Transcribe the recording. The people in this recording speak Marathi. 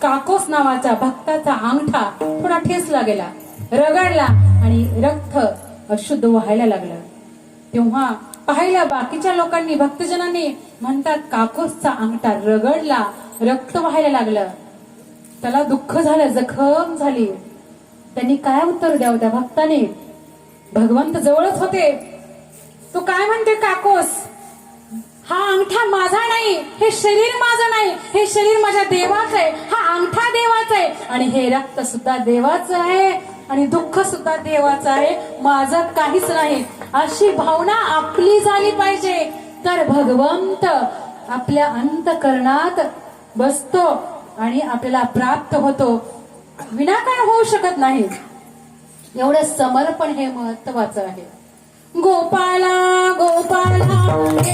काकोस नावाच्या भक्ताचा अंगठा थोडा ठेचला गेला, रगडला आणि रक्त अशुद्ध व्हायला लागलं. तेव्हा पाहिलं बाकीच्या लोकांनी, भक्तजनांनी म्हणतात काकोसचा अंगठा रगडला, रक्त व्हायला लागलं. त्याला दुःख झालं, जखम झाली. त्यांनी काय उत्तर द्यावं त्या भक्ताने? भगवंत जवळच होते. तो काय म्हणते, काकोस हा अंगठा माझा नाही, हे शरीर माझं नाही, हे शरीर माझ्या देवाचं आहे, हा अंगठा देवाचा आहे आणि हे रक्त सुद्धा देवाचं आहे आणि दुःख सुद्धा देवाचं आहे, माझं काहीच नाही. अशी भावना आपली झाली पाहिजे, तर भगवंत आपल्या अंतःकरणात बसतो आणि आपल्याला प्राप्त होतो, विनाकारण होऊ शकत नाही. एवढं समर्पण हे महत्वाचं आहे. गोपाला गोपाला गोपाला